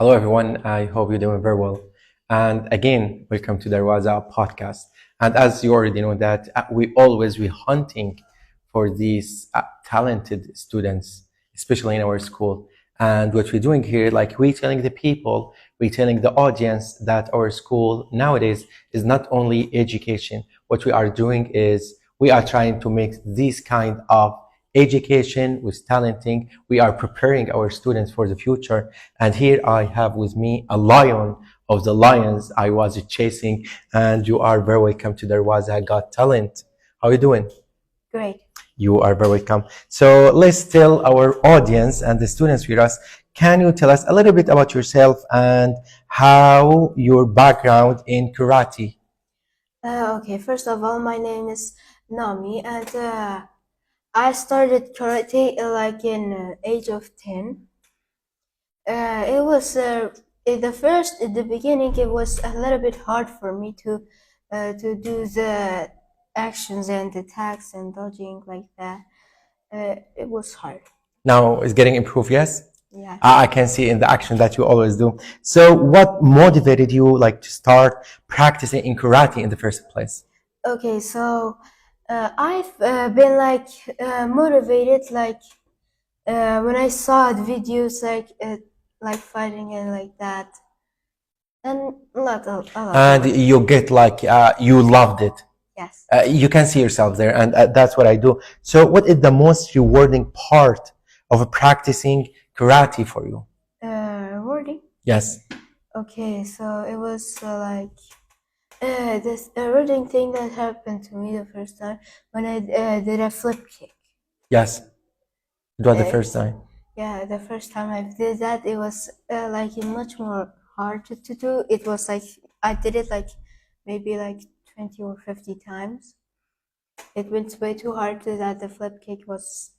Hello, everyone. I hope you're doing very well. And again, welcome to the dەروازە podcast. And as you already know that we're hunting for these talented students, especially in our school. And what we're doing here, like we're telling the people, we're telling the audience that our school nowadays is not only education. What we are doing is we are trying to make this kind of education with talenting. We are preparing our students for the future. And here I have with me a lion of the lions I was chasing. And you are very welcome to dەروازە Got Talent. How are you doing? Great. You are very welcome. So let's tell our audience and the students with us, can you tell us a little bit about yourself and how your background in karate? Okay, first of all, my name is Nami, and I started karate like in age of 10. It was at the beginning, it was a little bit hard for me to do the actions and attacks and dodging like that. It was hard. Now it's getting improved, yes? Yeah. I can see in the action that you always do. So what motivated you like to start practicing in karate in the first place? Okay, so I've been like motivated like when I saw videos like fighting and like that, and a lot. And you get like you loved it. Yes. You can see yourself there, and that's what I do. So what is the most rewarding part of practicing karate for you? Rewarding? Yes. Okay, so it was like this rewarding thing that happened to me the first time when I did a flip kick. Yes. It was the first time. Yeah, the first time I did that, it was like much more hard to do. It was like I did it like maybe like 20 or 50 times. It went way too hard to that the flip kick was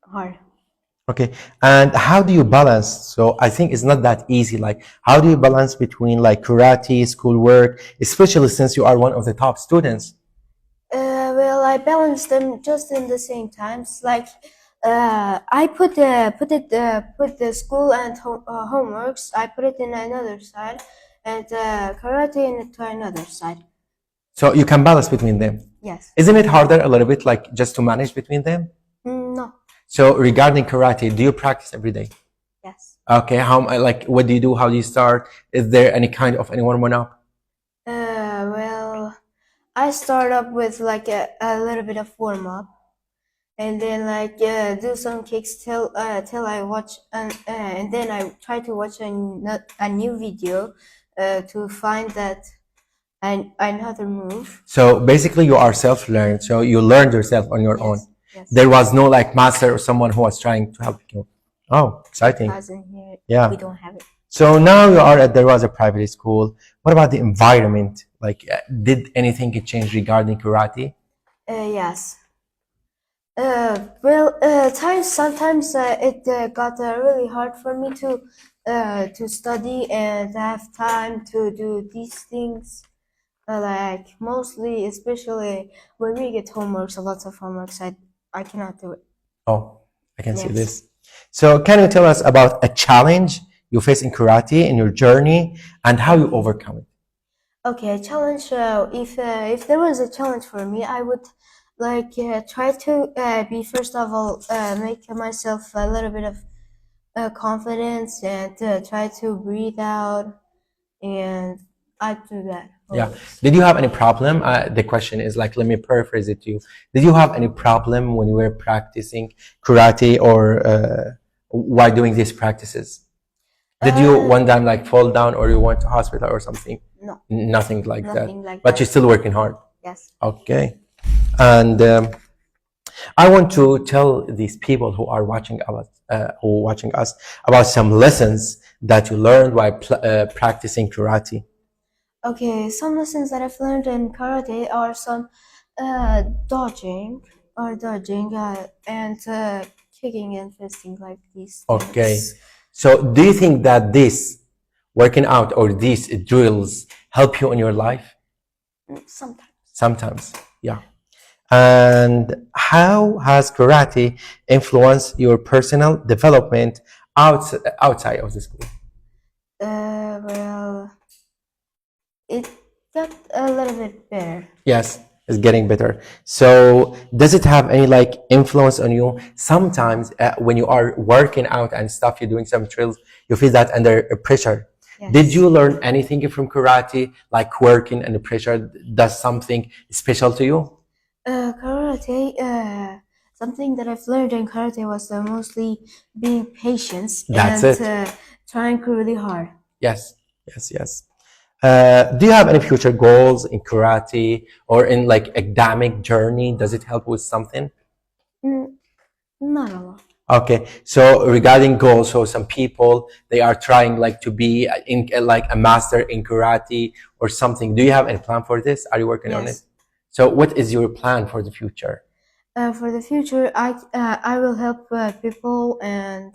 hard. Okay, and how do you balance? So I think it's not that easy. Like, how do you balance between like karate, schoolwork, especially since you are one of the top students? Well, I balance them just in the same times. Like, I put the school and homeworks. I put it in another side, and karate in to another side. So you can balance between them. Yes. Isn't it harder a little bit, like just to manage between them? No. So regarding karate, do you practice every day? Yes. Okay. What do you do? How do you start? Is there any kind of any warm up? Well, I start up with like a little bit of warm up, and then like do some kicks till I watch and then I try to watch a new video to find that another move. So basically, you are self-learned. So you learned yourself on your own. Yes. There was no like master or someone who was trying to help you. Oh, exciting. Here, yeah. We don't have it. So now you are at a private school. What about the environment? Like, did anything change regarding karate? Yes. Well, sometimes it got really hard for me to study and have time to do these things. Like mostly, especially when we get homeworks, lots of homeworks, I cannot do it. Oh, I can see this. So can you tell us about a challenge you face in karate in your journey and how you overcome it? Okay, a challenge. If there was a challenge for me, I would like try to be first of all make myself a little bit of confidence and try to breathe out, and I do that. Yeah. Did you have any problem? The question is like, let me paraphrase it to you. Did you have any problem when you were practicing karate or while doing these practices? Did you one time like fall down or you went to hospital or something? No. Nothing like that. Like but that. You're still working hard. Yes. Okay. And I want to tell these people who are watching us about some lessons that you learned while practicing karate. Okay, some lessons that I've learned in karate are some dodging and kicking and fisting, like these things. Okay, so do you think that this working out or these drills help you in your life? Sometimes, yeah. And how has karate influenced your personal development outside of the school? Well, it got a little bit better. Yes, it's getting better. So does it have any like influence on you? Sometimes when you are working out and stuff, you're doing some drills, you feel that under pressure. Yes. Did you learn anything from karate, like working under pressure does something special to you? Karate, something that I've learned in karate was mostly being patient That's and it. trying really hard. Yes, yes, yes. Do you have any future goals in karate or in like academic journey? Does it help with something? Not a lot. Okay, so regarding goals, so some people, they are trying like to be in like a master in karate or something. Do you have any plan for this? Are you working on it? Yes. So what is your plan for the future? For the future, I will help people and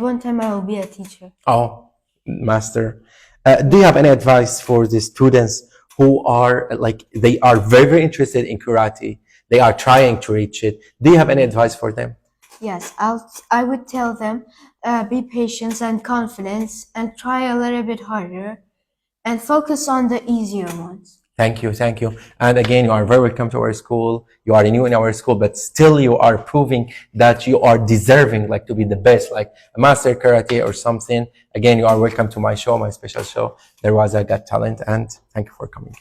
one time I will be a teacher. Oh, master. Do you have any advice for the students who are like, they are very, very interested in karate? They are trying to reach it. Do you have any advice for them? Yes, I would tell them, be patient and confident and try a little bit harder and focus on the easier ones. Thank you, thank you. And again, you are very welcome to our school. You are new in our school, but still you are proving that you are deserving like to be the best, like a master karate or something. Again, you are welcome to my show, my special show, Got Talent, and thank you for coming.